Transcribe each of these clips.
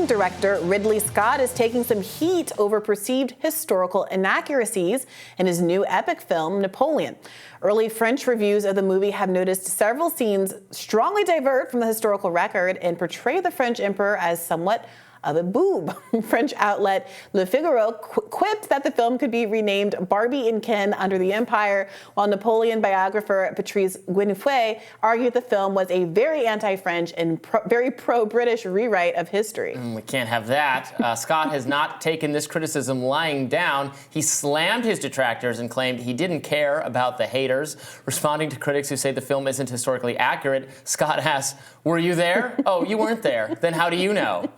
director Ridley Scott is taking some heat over perceived historical inaccuracies in his new epic film, Napoleon. Early French reviews of the movie have noticed several scenes strongly divert from the historical record and portray the French emperor as somewhat of a boob. French outlet Le Figaro quipped that the film could be renamed Barbie and Ken Under the Empire, while Napoleon biographer Patrice Guinefeuille argued the film was a very anti-French and very pro-British rewrite of history. We can't have that. Scott has not taken this criticism lying down. He slammed his detractors and claimed he didn't care about the haters. Responding to critics who say the film isn't historically accurate, Scott asks, "Were you there? Oh, you weren't there. Then how do you know?"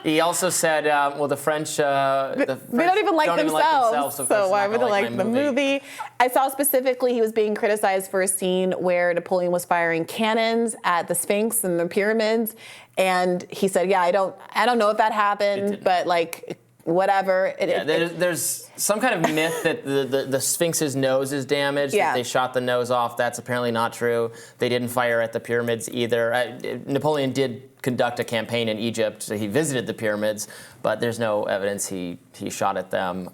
He also said, well, the French they don't even like themselves, so why would they like the movie? I saw specifically he was being criticized for a scene where Napoleon was firing cannons at the Sphinx and the pyramids, and he said, yeah, I don't know if that happened, but like, whatever. There's some kind of myth that the Sphinx's nose is damaged, that they shot the nose off. That's apparently not true. They didn't fire at the pyramids either. Napoleon did conduct a campaign in Egypt, so he visited the pyramids, but there's no evidence he shot at them.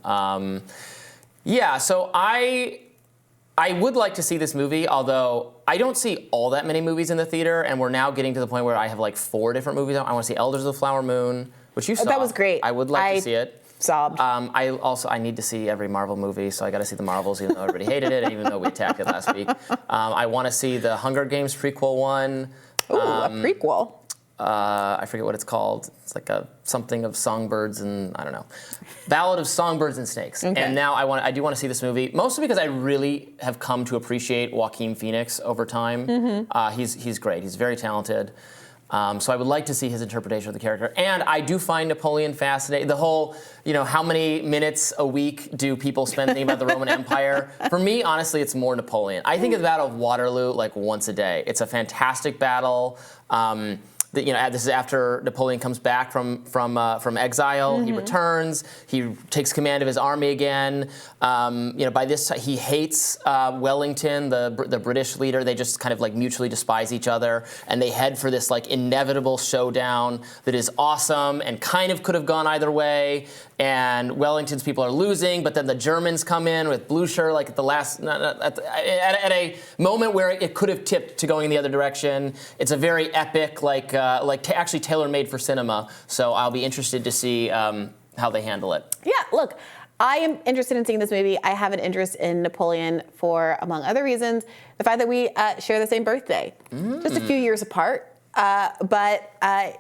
So I would like to see this movie, although I don't see all that many movies in the theater, and we're now getting to the point where I have like 4 different movies. I want to see Elders of the Flower Moon, which you saw. That was great. I would like to see it. Sobbed. I need to see every Marvel movie, so I got to see the Marvels, even though everybody hated it, and even though we attacked it last week. I want to see the Hunger Games prequel one. Ooh, a prequel. I forget what it's called. It's like something of songbirds and I don't know. Ballad of Songbirds and Snakes. Okay. And now I do want to see this movie, mostly because I really have come to appreciate Joaquin Phoenix over time. Mm-hmm. He's great. He's very talented. So I would like to see his interpretation of the character. And I do find Napoleon fascinating. The whole, how many minutes a week do people spend thinking about the Roman Empire? For me, honestly, it's more Napoleon. I think of the Battle of Waterloo like once a day. It's a fantastic battle. This is after Napoleon comes back from exile. Mm-hmm. He returns. He takes command of his army again. By this time, he hates Wellington, the British leader. They just kind of like mutually despise each other, and they head for this like inevitable showdown that is awesome and kind of could have gone either way. And Wellington's people are losing, but then the Germans come in with Blücher, like at the last, at a moment where it could have tipped to going in the other direction. It's a very epic, actually tailor-made for cinema. So I'll be interested to see how they handle it. Yeah, look, I am interested in seeing this movie. I have an interest in Napoleon for, among other reasons, the fact that we share the same birthday, just a few years apart. But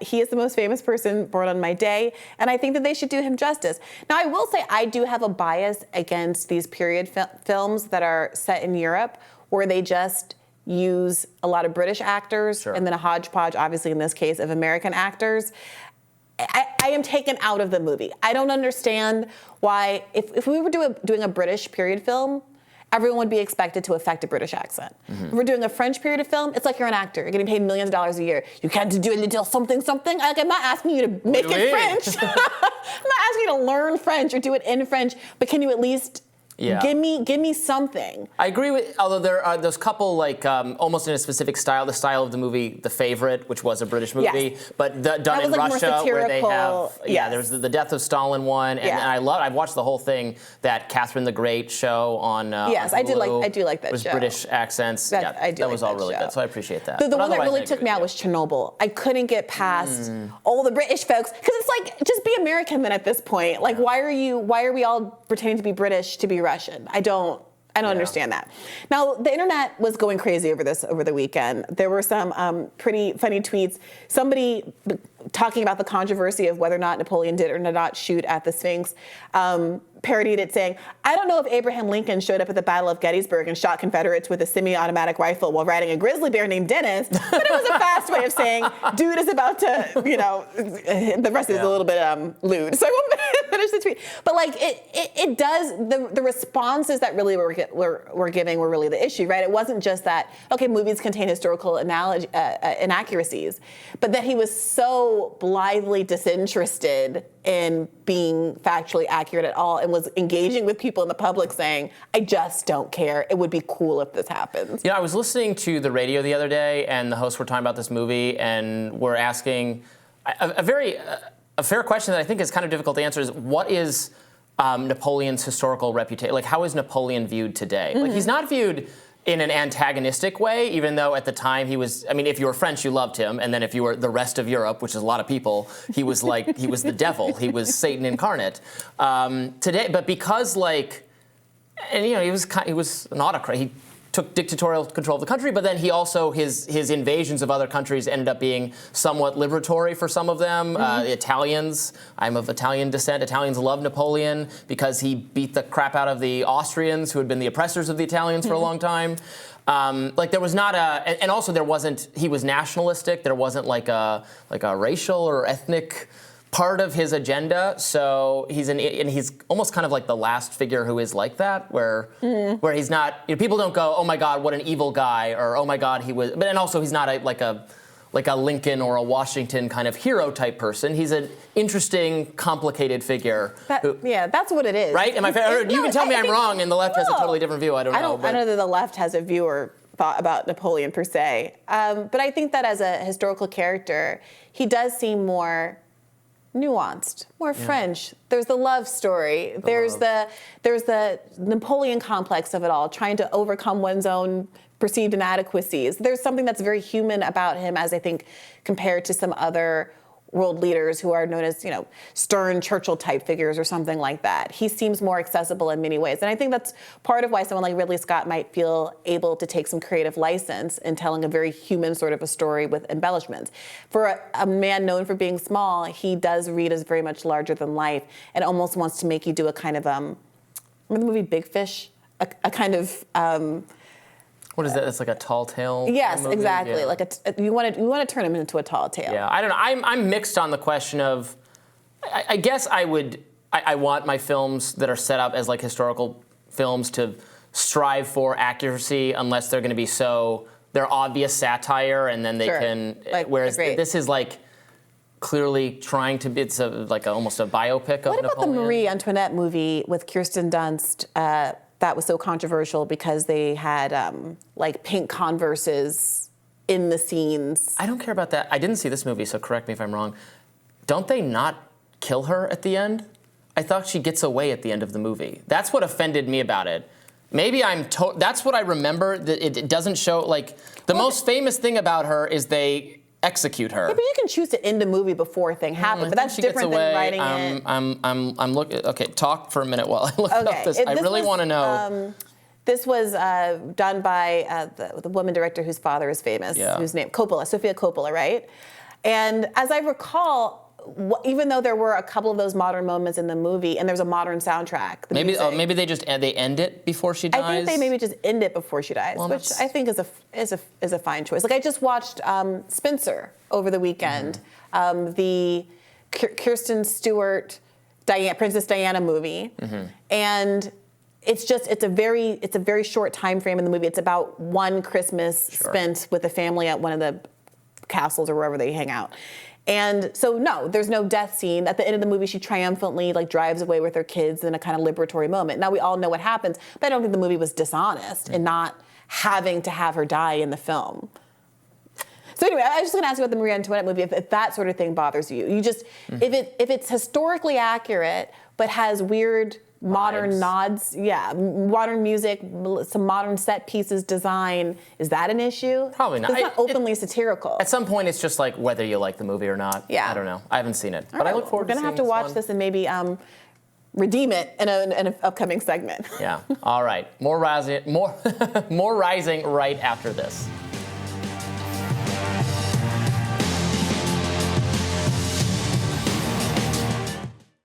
he is the most famous person born on my day, and I think that they should do him justice. Now, I will say I do have a bias against these period films that are set in Europe, where they just use a lot of British actors and then a hodgepodge, obviously in this case, of American actors. I am taken out of the movie. I don't understand why, if we were doing a British period film, everyone would be expected to affect a British accent. Mm-hmm. If we're doing a French period film, it's like you're an actor. You're getting paid millions of dollars a year. You can't do a little something. Like, I'm not asking you to make it French. I'm not asking you to learn French or do it in French, but can you at least give me something? I agree with, although there are those couple almost in a specific style, the style of the movie The Favorite, which was a British movie, but done in Russia, where they have there's the Death of Stalin one, and I've watched the whole thing, that Catherine the Great show on Hulu, I do like that was show. British accents. That was all really good, so I appreciate that. The one that really took me out was Chernobyl. I couldn't get past all the British folks, because it's like, just be American then at this point. Like, why are we all pretending to be British to be Russian? I don't understand that. Now, the internet was going crazy over the weekend. There were some pretty funny tweets. Somebody talking about the controversy of whether or not Napoleon did or did not shoot at the Sphinx, parodied it saying, I don't know if Abraham Lincoln showed up at the Battle of Gettysburg and shot Confederates with a semi-automatic rifle while riding a grizzly bear named Dennis, but it was a fast way of saying, dude is about to, the rest is a little bit lewd. So I won't finish the tweet. But like, it does, the responses that really were giving were really the issue, right? It wasn't just that, okay, movies contain historical inaccuracies, but that he was so blithely disinterested in being factually accurate at all and was engaging with people in the public saying, I just don't care. It would be cool if this happens. I was listening to the radio the other day, and the hosts were talking about this movie, and were asking, A fair question that I think is kind of difficult to answer is what is Napoleon's historical reputation? Like, how is Napoleon viewed today? Like, he's not viewed in an antagonistic way, even though at the time he was, I mean, if you were French, you loved him, and then if you were the rest of Europe, which is a lot of people, he was like, he was the devil, he was Satan incarnate. Today, but because like, and you know, he was an autocrat, he took dictatorial control of the country, but then he also, his invasions of other countries ended up being somewhat liberatory for some of them. The Italians, I'm of Italian descent, Italians loved Napoleon because he beat the crap out of the Austrians, who had been the oppressors of the Italians for a long time. Like there was not and also there wasn't, he was nationalistic, there wasn't like a racial or ethnic part of his agenda, so he's almost kind of like the last figure who is like that, where he's not, you know, people don't go, oh my God, what an evil guy, or oh my God, he was, but and also he's not like a Lincoln or a Washington kind of hero type person. He's an interesting, complicated figure. Yeah, that's what it is. Right? Am I fair? You can tell me I'm wrong, and the left has a totally different view. I don't know. I don't know that the left has a view or thought about Napoleon per se, but I think that as a historical character, he does seem more nuanced, more French. There's the love story. There's the Napoleon complex of it all, trying to overcome one's own perceived inadequacies. There's something that's very human about him, as I think compared to some other world leaders who are known as, you know, stern Churchill type figures or something like that. He seems more accessible in many ways. And I think that's part of why someone like Ridley Scott might feel able to take some creative license in telling a very human sort of a story with embellishments. For a man known for being small, he does read as very much larger than life and almost wants to make you do a kind of, remember the movie Big Fish? A kind of, what is that? It's like a tall tale. Yes, movie? exactly. Yeah. Like you want to turn him into a tall tale. Yeah, I don't know. I'm mixed on the question of. I guess I want my films that are set up as like historical films to strive for accuracy, unless they're going to be they're obvious satire, and then they can. Like, whereas this is like clearly trying to be. It's almost a biopic of Napoleon. What about the Marie Antoinette movie with Kirsten Dunst? That was so controversial because they had like pink Converses in the scenes. I don't care about that. I didn't see this movie, so correct me if I'm wrong. Don't they not kill her at the end? I thought she gets away at the end of the movie. That's what offended me about it. Maybe that's what I remember. That it doesn't show, like, the most famous thing about her is they execute her. Yeah, but you can choose to end a movie before a thing happens, but that's different than writing it. I'm looking. Okay, talk for a minute while I look up this. I really want to know. This was done by the woman director whose father is famous, whose name Sofia Coppola, right? And as I recall, even though there were a couple of those modern moments in the movie, and there's a modern soundtrack. Maybe they just end it before she dies. I think they maybe just end it before she dies, which I think is a fine choice. Like I just watched Spencer over the weekend, the Kirsten Stewart, Princess Diana movie, and it's a very short time frame in the movie. It's about one Christmas spent with the family at one of the castles or wherever they hang out. And so, no, there's no death scene. At the end of the movie, she triumphantly drives away with her kids in a kind of liberatory moment. Now, we all know what happens, but I don't think the movie was dishonest in not having to have her die in the film. So anyway, I was just going to ask you about the Marie Antoinette movie, if that sort of thing bothers you. You just, if it's historically accurate, but has weird modern nods, modern music, some modern set pieces design, is that an issue? Probably not. It's not openly satirical. At some point, it's just like whether you like the movie or not. Yeah. I don't know. I haven't seen it, but I look forward to seeing it. We're going to have to watch this and maybe redeem it in an upcoming segment. Yeah. All right. More rising right after this.